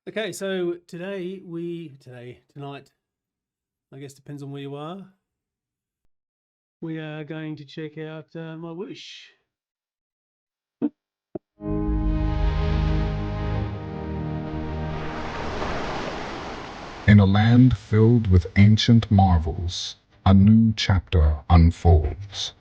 Okay, so tonight, I guess depends on where you are. We are going to check out MyWhoosh. In a land filled with ancient marvels, a new chapter unfolds.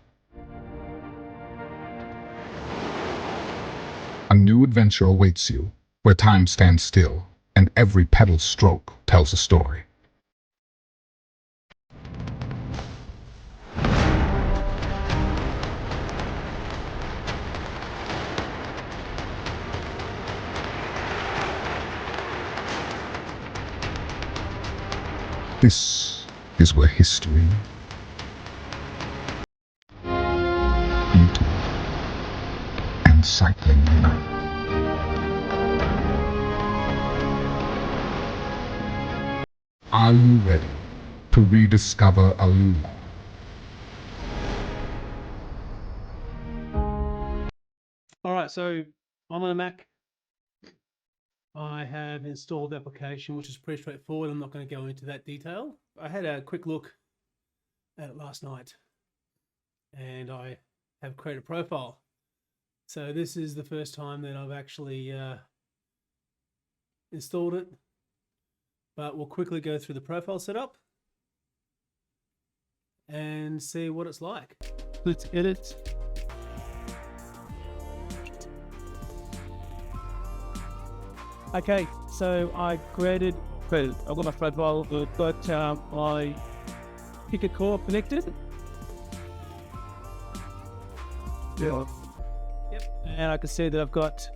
A new adventure awaits you, where time stands still, and every pedal stroke tells a story. This is where history, beauty, and cycling unite. Are you ready to rediscover Alula? All right, so I'm on a Mac. I have installed the application, which is pretty straightforward. I'm not going to go into that detail. I had a quick look at it last night, and I have created a profile. So this is the first time that I've actually installed it, but we'll quickly go through the profile setup and see what it's like. Let's edit. Okay, so I created. I've got my profile, I've got my Picker core connected. Yeah. Yep. And I can see that I've got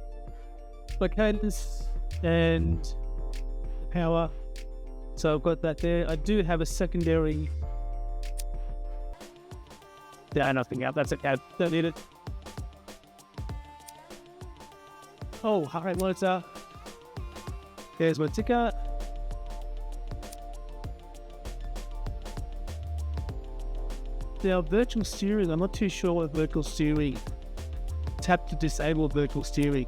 locators and power. So I've got that there. I do have a secondary. Yeah, nothing out. That's okay. Don't need it. Oh, heart rate monitor. There's my ticker. Now, virtual steering, I'm not too sure what virtual steering. Tap to disable virtual steering.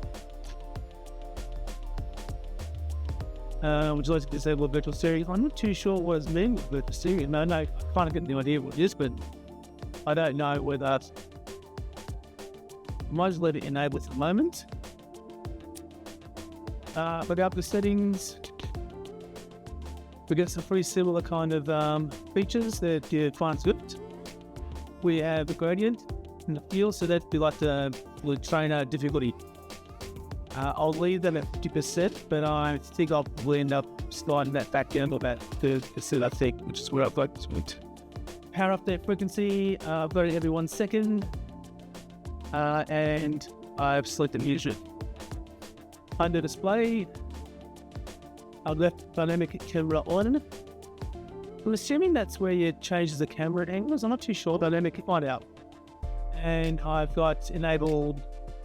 Would you like to disable virtual steering? I'm not too sure what it's meant with virtual steering. No, I kind of get the idea what it is, but I don't know whether I might just let it enable at the moment. But up the settings, we get some pretty similar kind of features that you find Zwift. We have the gradient and the feel, so that'd be like the trainer difficulty. I'll leave them at 50%, but I think I'll probably end up sliding that back down to about 30%, I think, which is where I've got Zwift. Power update frequency, I've got it every 1 second, and I've selected music. Under display, I've left dynamic camera on. I'm assuming that's where you change the camera angles. I'm not too sure. Dynamic, find out. And I've got enabled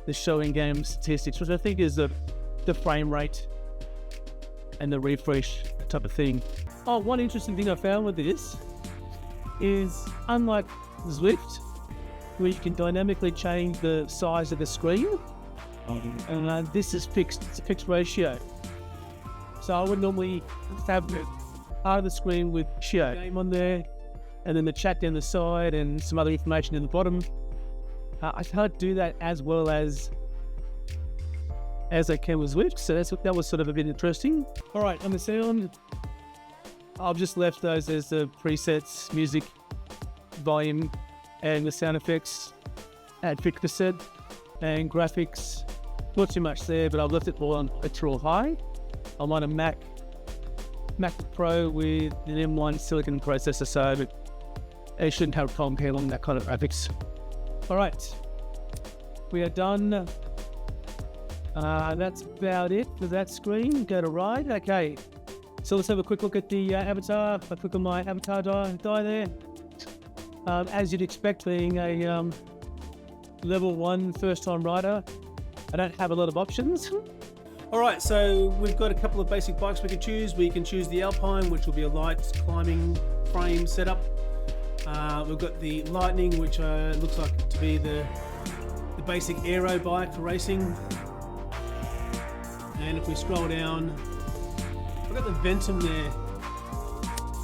the show in-game statistics, which I think is the frame rate and the refresh type of thing. Oh, one interesting thing I found with this is, unlike Zwift, where you can dynamically change the size of the screen, and this is fixed. It's a fixed ratio. So I would normally have part of the screen with share game on there, and then the chat down the side and some other information in the bottom. I can't do that as well as I can with Zwift, so that was sort of a bit interesting. All right, on the sound, I've just left those as the presets, music, volume, and the sound effects at 50%, and graphics. Not too much there, but I've left it all on wtrl high. I'm on a MacBook Pro with an M1 silicon processor, so it shouldn't have a problem handling that kind of graphics. All right, we are done. That's about it for that screen. Go to ride. Okay, so let's have a quick look at the avatar. If I click on my avatar die there, as you'd expect, being a level 1 first-time rider, I don't have a lot of options. All right, so we've got a couple of basic bikes we can choose. We can choose the Alpine, which will be a light climbing frame setup. We've got the Lightning, which looks like to be the basic aero bike for racing. And if we scroll down, I've got the Ventum there,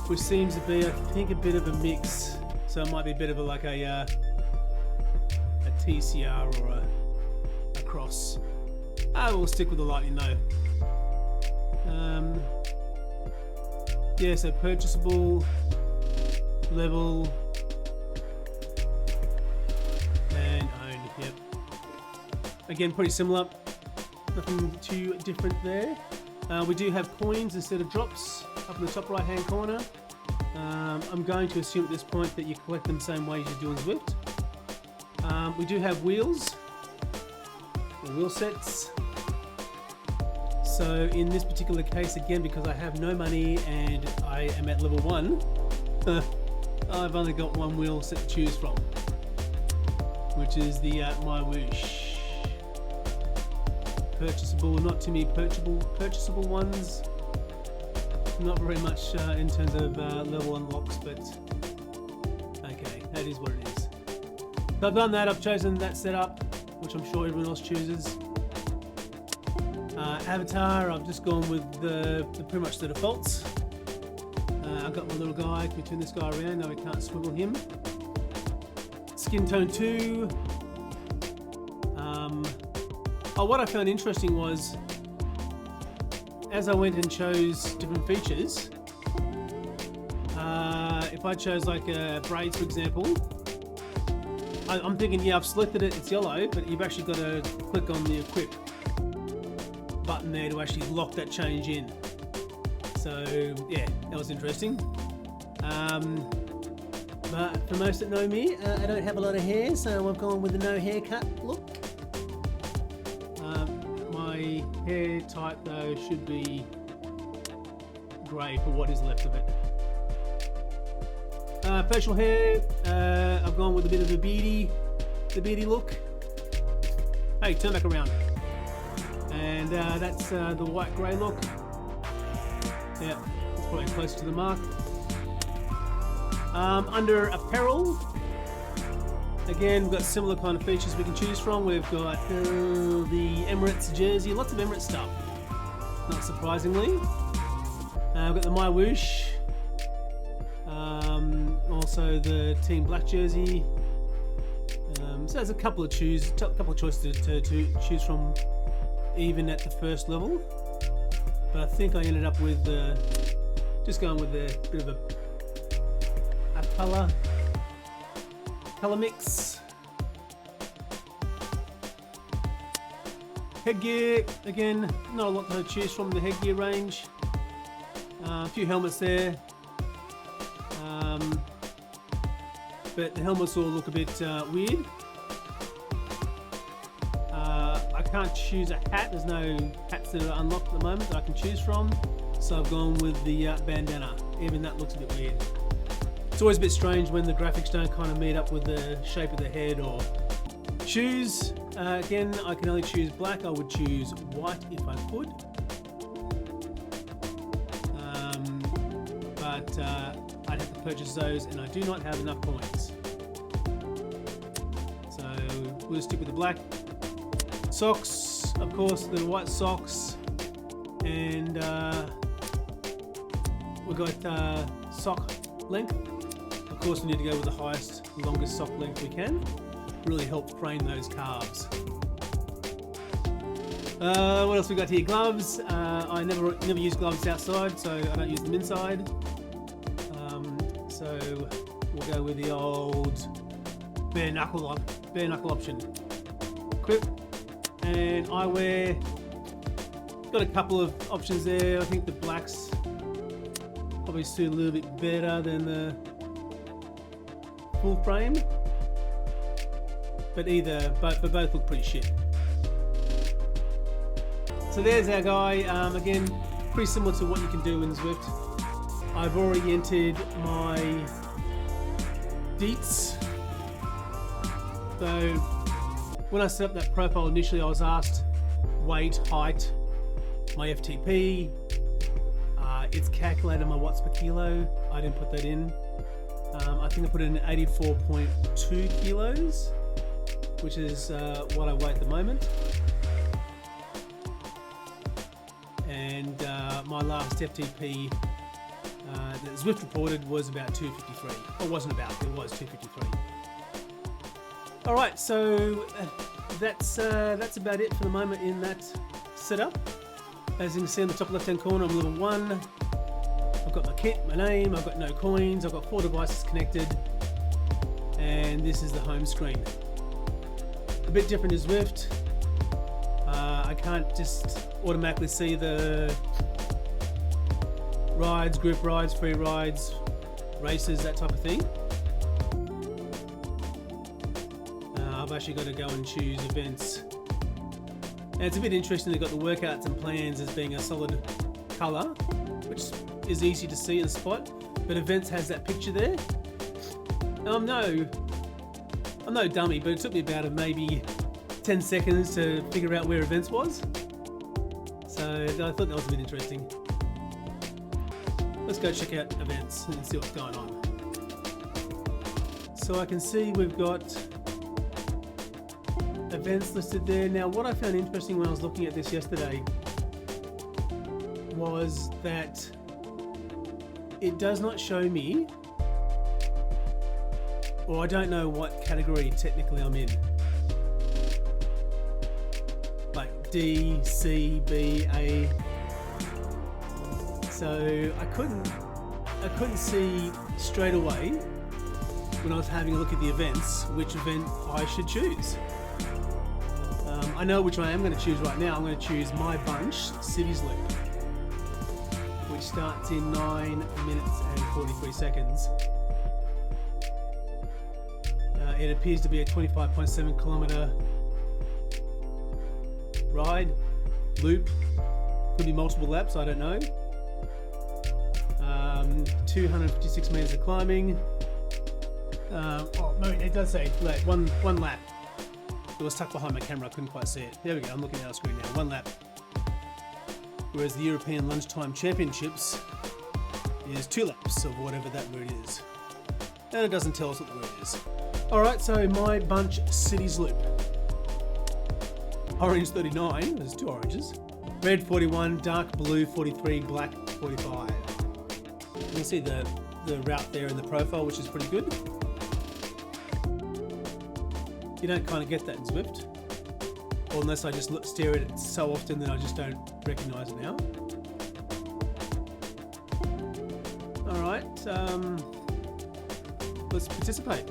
which seems to be, I think, a bit of a mix. So it might be a bit of a TCR or a cross. We'll stick with the Lightning though. Yeah, so purchasable, level, and owned. Yep. Again, pretty similar. Nothing too different there. We do have coins instead of drops up in the top right hand corner. I'm going to assume at this point that you collect them the same way as you do in Zwift. We do have wheels, or wheel sets. So in this particular case, again, because I have no money and I am at level 1, I've only got one wheel set to choose from, which is the MyWhoosh. Purchasable, not too many purchasable ones. Not very much in terms of level unlocks, but okay, that is what it is. So I've done that, I've chosen that setup, which I'm sure everyone else chooses. Avatar, I've just gone with the pretty much the defaults. I've got my little guy, can we turn this guy around? No, we can't swivel him. Skin tone 2. What I found interesting was, as I went and chose different features, if I chose like braids, for example, I'm thinking, yeah, I've selected it, it's yellow, but you've actually got to click on the equip button there to actually lock that change in. So yeah, that was interesting. But for most that know me, I don't have a lot of hair, so I've gone with the no haircut look. My hair type though should be grey for what is left of it. Facial hair, I've gone with a bit of the beady look. Hey, turn back around. And that's the white grey look. Yeah, it's probably close to the mark. Under apparel, again, we've got similar kind of features we can choose from. We've got the Emirates jersey, lots of Emirates stuff, not surprisingly. We've got the MyWhoosh, also the Team Black jersey. So there's a couple of choices to choose from, even at the first level. But I think I ended up with just going with a bit of a color mix. Headgear, again, not a lot to choose from the headgear range. A few helmets there, but the helmets all look a bit weird. I can't choose a hat, there's no hats that are unlocked at the moment that I can choose from, so I've gone with the bandana. Even that looks a bit weird. It's always a bit strange when the graphics don't kind of meet up with the shape of the head or shoes. Again, I can only choose black. I would choose white if I could. But I'd have to purchase those, and I do not have enough coins. So we'll just stick with the black. Socks, of course, the white socks, and we've got sock length. Of course, we need to go with the highest, longest sock length we can. Really help frame those calves. What else we got here? Gloves. I never use gloves outside, so I don't use them inside. So we'll go with the old bare knuckle option. Equip and eyewear. Got a couple of options there. I think the blacks probably suit a little bit better than the full frame, but both look pretty shit. So there's our guy. Again, pretty similar to what you can do in Zwift. I've already entered my deets. So when I set up that profile initially, I was asked weight, height, my FTP. It's calculated my watts per kilo. I didn't put that in. I think I put it in 84.2 kilos, which is what I weigh at the moment. And my last FTP that Zwift reported was about 253. Or wasn't about, it was 253. All right, so that's about it for the moment in that setup. As you can see in the top left-hand corner, I'm level 1. I've got my kit, my name, I've got no coins, I've got 4 devices connected, and this is the home screen. A bit different is Zwift. I can't just automatically see the rides, group rides, free rides, races, that type of thing. I've actually got to go and choose events. And it's a bit interesting, they've got the workouts and plans as being a solid colour, which is easy to see and spot, but events has that picture there. Now, I'm no dummy, but it took me about maybe 10 seconds to figure out where events was. So I thought that was a bit interesting. Let's go check out events and see what's going on. So I can see we've got events listed there. Now, what I found interesting when I was looking at this yesterday was that it does not show me, or I don't know what category technically I'm in. Like D, C, B, A. So I couldn't see straight away when I was having a look at the events which event I should choose. I know which one I am going to choose right now. I'm going to choose My Bunch Cities Loop, which starts in 9 minutes and 43 seconds. It appears to be a 25.7 kilometer ride, loop. Could be multiple laps, I don't know. 256 meters of climbing. Oh no, it does say one lap. It was tucked behind my camera, I couldn't quite see it. There we go, I'm looking at our screen now. 1 lap. Whereas the European Lunchtime Championships is 2 laps of whatever that word is. And it doesn't tell us what the word is. Alright, so My Bunch Cities Loop. Orange 39, there's 2 oranges. Red 41, dark blue 43, black 45. You can see the route there in the profile, which is pretty good. You don't kind of get that in Zwift, or unless I just stare at it so often that I just don't recognise it now. Alright, let's participate.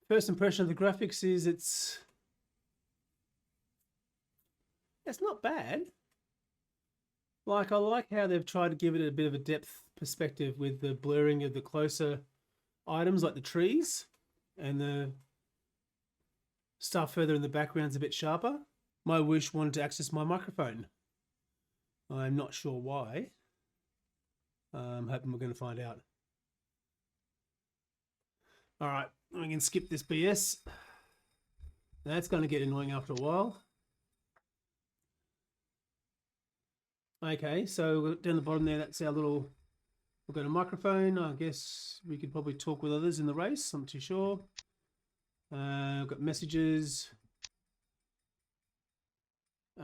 First impression of the graphics is it's not bad. Like, I like how they've tried to give it a bit of a depth perspective with the blurring of the closer items like the trees, and the stuff further in the background's a bit sharper. MyWoosh wanted to access my microphone. I'm not sure why. I'm hoping we're going to find out. Alright, we can skip this BS. That's going to get annoying after a while. Okay, so down the bottom there, that's our little, we've got a microphone. I guess we could probably talk with others in the race. I'm not too sure. We've got messages.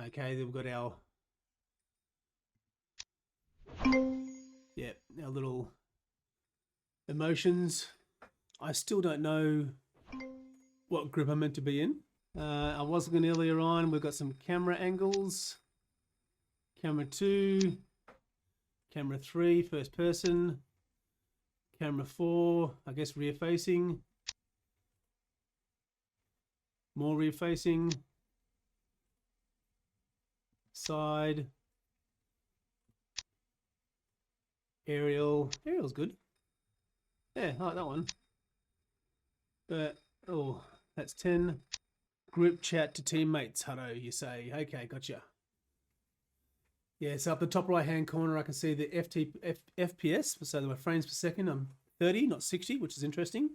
Okay, then we've got our, our little emotions. I still don't know what group I'm meant to be in. I was looking earlier on, we've got some camera angles. Camera 2, camera 3, first person, camera 4, I guess rear facing, more rear facing, side, aerial. Aerial's good. Yeah, I like that one. But, oh, that's 10. Group chat to teammates, Hutto, you say. Okay, gotcha. Yeah, so up the top right hand corner, I can see the FPS, so my frames per second. I'm 30, not 60, which is interesting.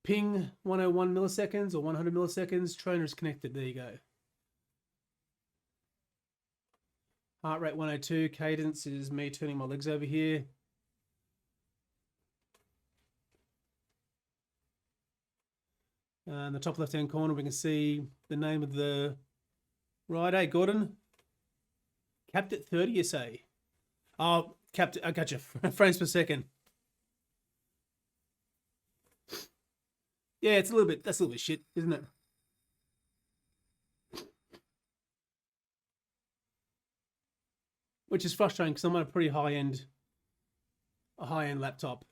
Ping 101 milliseconds or 100 milliseconds. Trainer is connected. There you go. Heart rate 102. Cadence is me turning my legs over here. In the top left-hand corner, we can see the name of the rider, Gordon. Capped at 30, you say? Oh, capped. I got you. Frames per second. Yeah, it's a little bit. That's a little bit shit, isn't it? Which is frustrating because I'm on a pretty high-end laptop,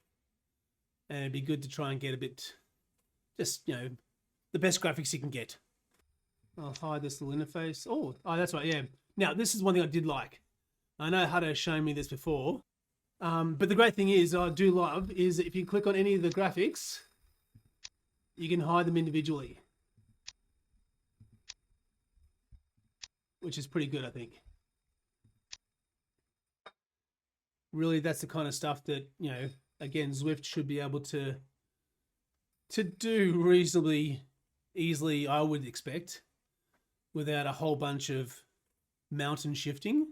and it'd be good to try and get a bit, just the best graphics you can get. I'll hide this little interface. Oh, that's right. Yeah. Now this is one thing I did like. I know Huddo has shown me this before, but the great thing is I do love is if you click on any of the graphics, you can hide them individually, which is pretty good, I think. Really, that's the kind of stuff that, again, Zwift should be able to do reasonably easily, I would expect, without a whole bunch of mountain shifting.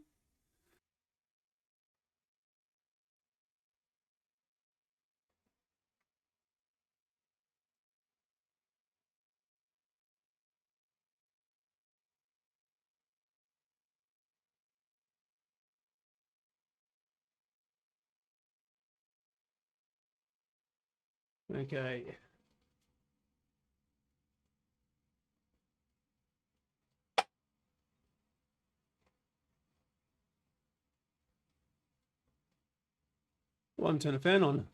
Okay. Well, I'm turning a fan on.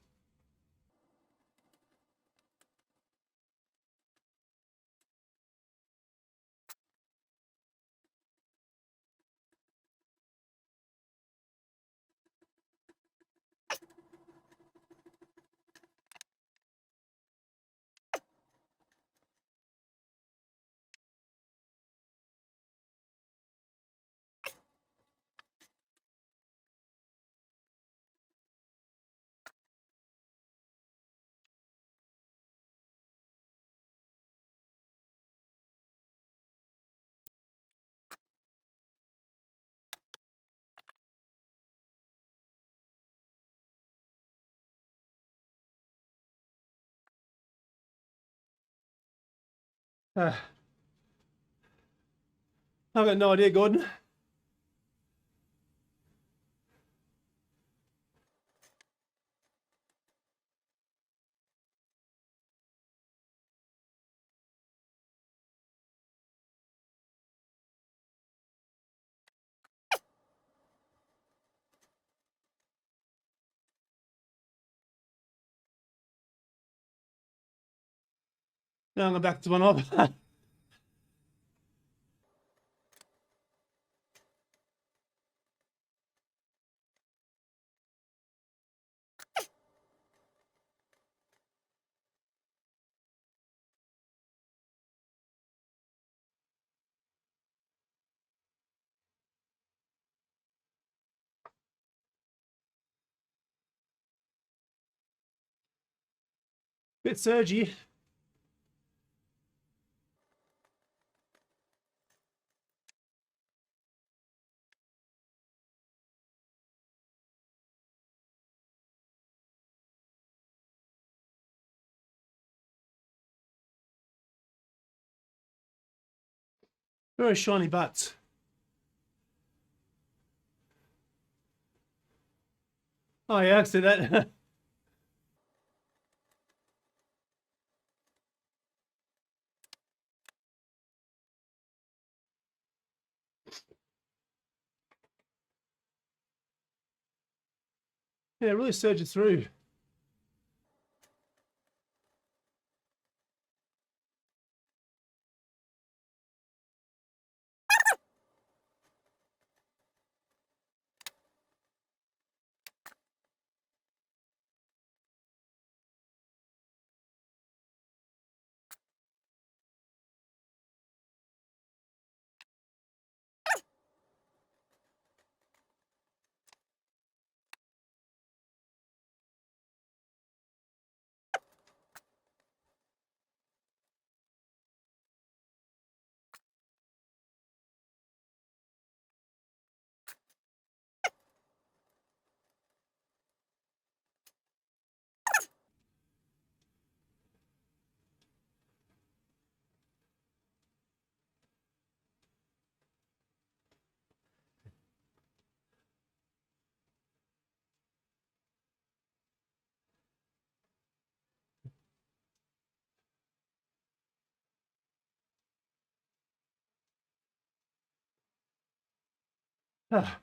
I've got no idea, Gordon. Now I'm back to one off. Bit surgy. Very shiny butts. Oh yeah, I see that. Yeah, it really surges through. Ah.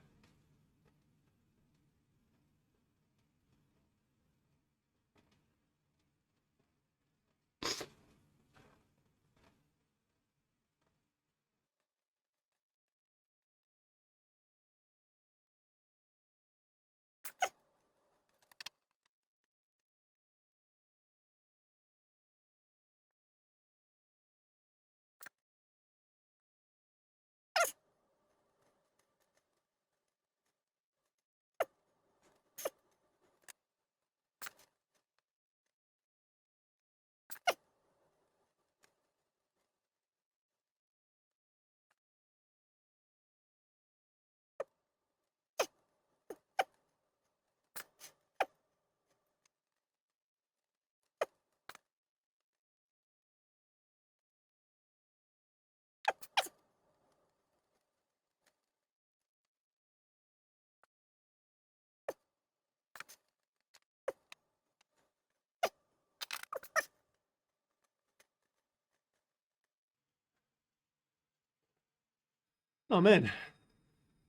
Oh man,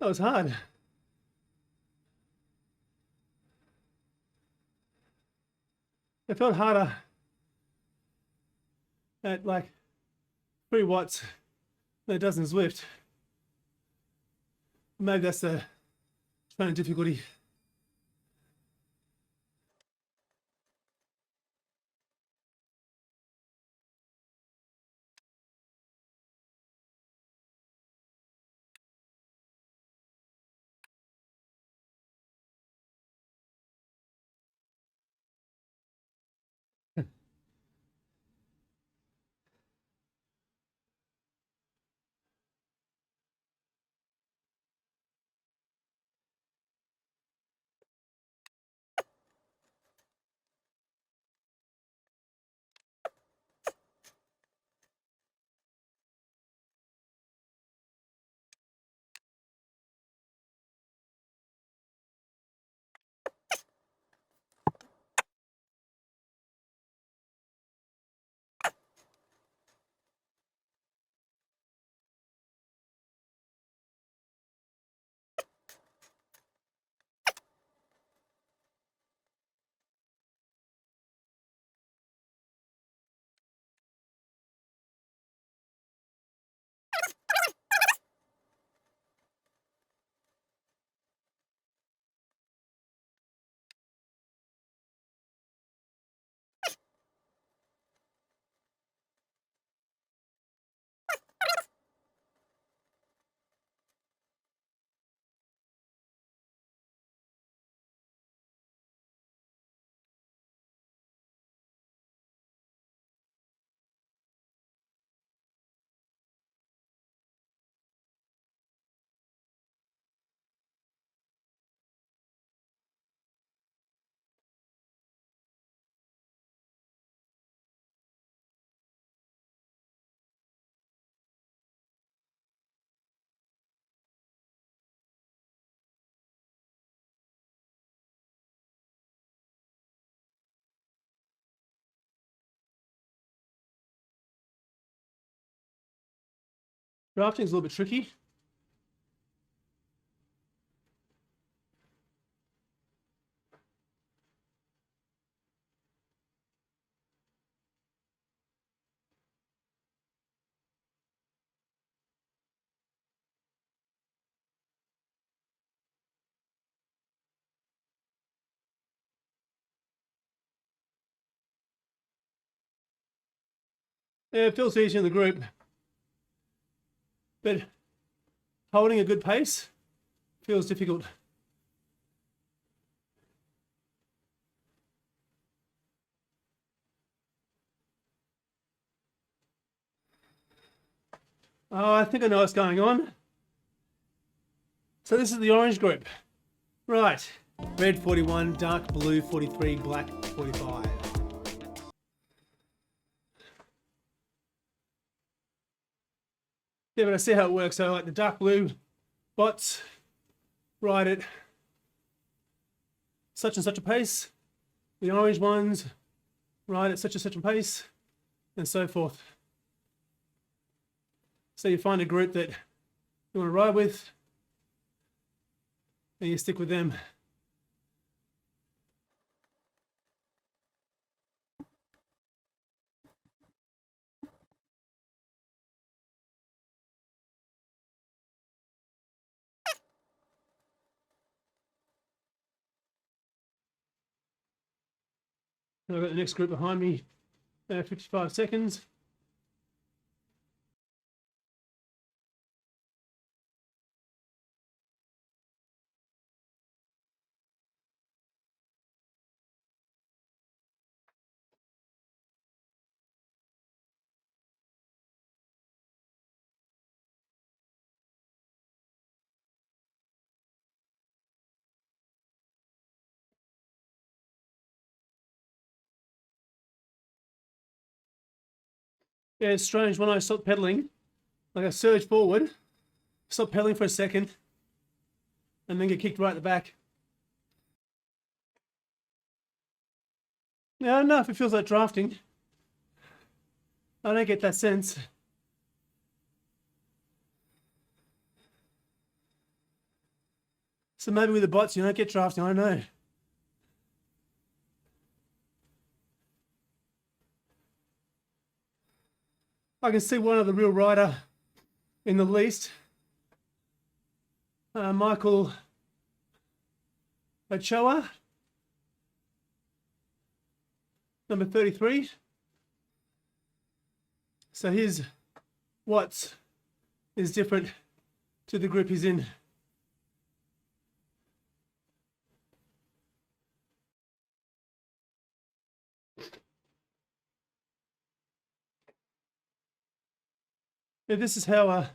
that was hard. It felt harder at like 3 watts than it does in Zwift. Maybe that's the training difficulty. Drafting's a little bit tricky. Yeah, it feels easy in the group, but holding a good pace feels difficult. Oh, I think I know what's going on. So this is the orange group. Right. Red 41, dark blue 43, black 45. Yeah, but I see how it works. So like the dark blue bots ride at such and such a pace. The orange ones ride at such and such a pace, and so forth. So you find a group that you want to ride with, and you stick with them. I've got the next group behind me, 55 seconds. Yeah, it's strange. When I stopped pedaling, like I surge forward, stop pedaling for a second, and then get kicked right at the back. Yeah, I don't know if it feels like drafting. I don't get that sense. So maybe with the bots you don't get drafting, I don't know. I can see one of the real rider in the least. Michael Ochoa, number 33. So his watts is different to the group he's in. If this is how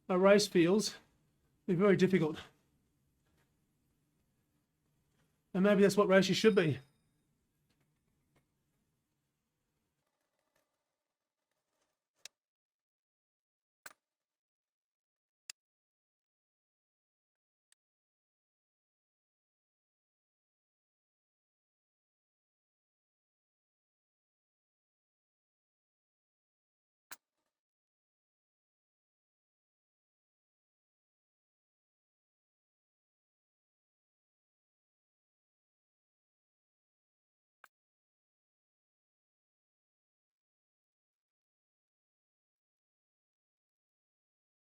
a race feels, it'll be very difficult. And maybe that's what races should be.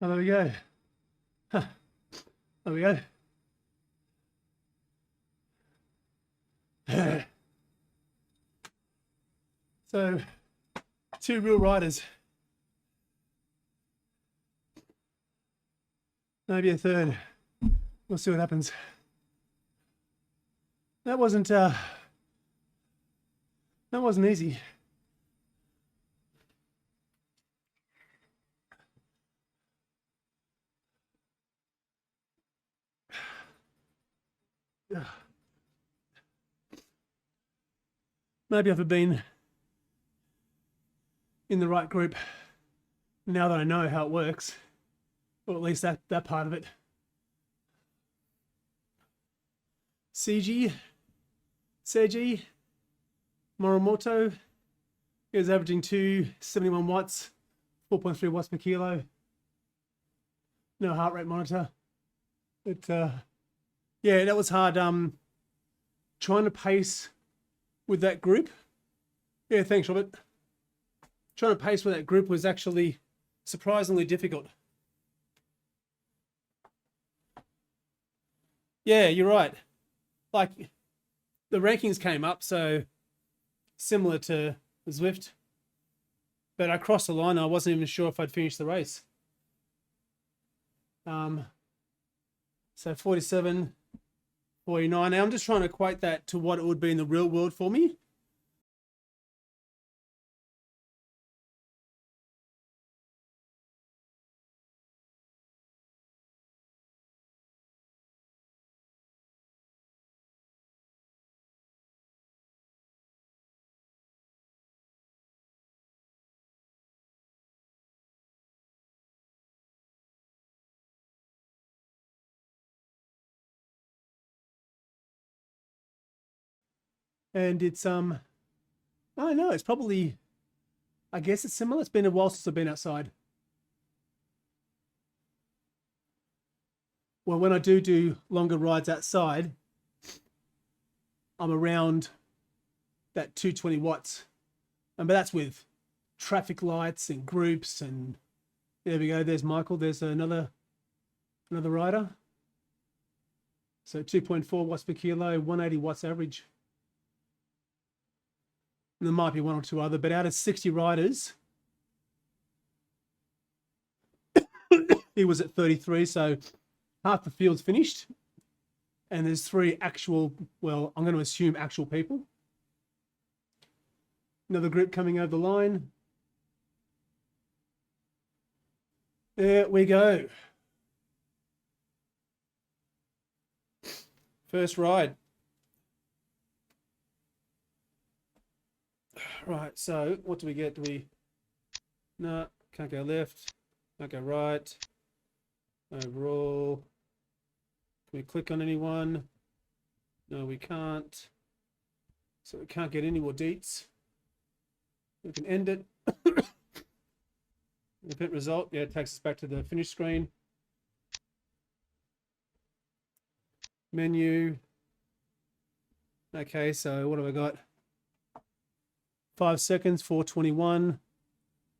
Oh, there we go. Huh. There we go. So, two real riders. Maybe a third. We'll see what happens. That wasn't easy. Maybe I've been in the right group now that I know how it works, or at least that part of it. Seiji Morimoto is averaging 271 watts, 4.3 watts per kilo. No heart rate monitor. But yeah, that was hard. Trying to pace with that group. Yeah, thanks, Robert. Trying to pace with that group was actually surprisingly difficult. Yeah, you're right. Like, the rankings came up, so similar to Zwift. But I crossed the line. I wasn't even sure if I'd finish the race. So 47, 49. Now I'm just trying to equate that to what it would be in the real world for me. And it's I don't know, it's probably, I guess it's similar. It's been a while since I've been outside. Well, when I do longer rides outside, I'm around that 220 watts. But that's with traffic lights and groups. And there we go. There's Michael. There's another rider. So 2.4 watts per kilo, 180 watts average. And there might be one or two other, but out of 60 riders, he was at 33. So half the field's finished. And there's 3 actual, well, I'm going to assume actual people. Another group coming over the line. There we go. First ride. Right, so what do we get? No, can't go left, can't go right. Overall. Can we click on anyone? No, we can't. So we can't get any more deets. We can end it. Repeat result. Yeah, it takes us back to the finish screen. Menu. Okay, so what have I got? 5 seconds, 4:21.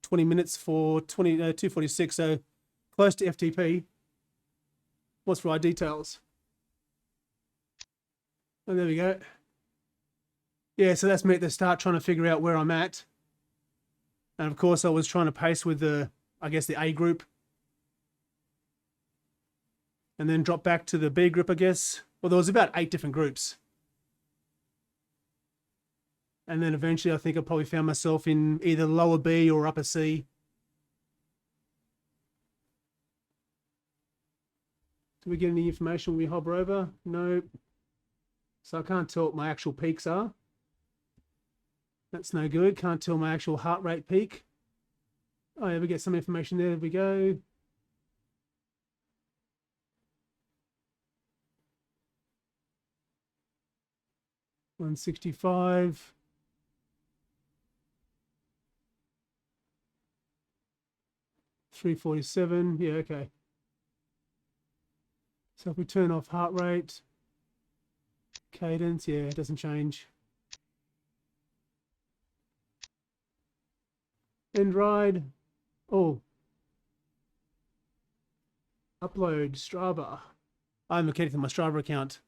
20 minutes for 2:46. So close to FTP. What's ride details? And there we go. Yeah, so that's me at the start trying to figure out where I'm at. And of course I was trying to pace with the, I guess, the A group. And then drop back to the B group, I guess. Well, there was about 8 different groups. And then eventually I think I probably found myself in either lower B or upper C. Do we get any information when we hover over? Nope. So I can't tell what my actual peaks are. That's no good. Can't tell my actual heart rate peak. Oh yeah, we get some information there. There we go. $165. $347. Yeah, okay. So if we turn off heart rate, cadence, yeah, it doesn't change. End ride. Oh. Upload Strava. I'm connected to my Strava account.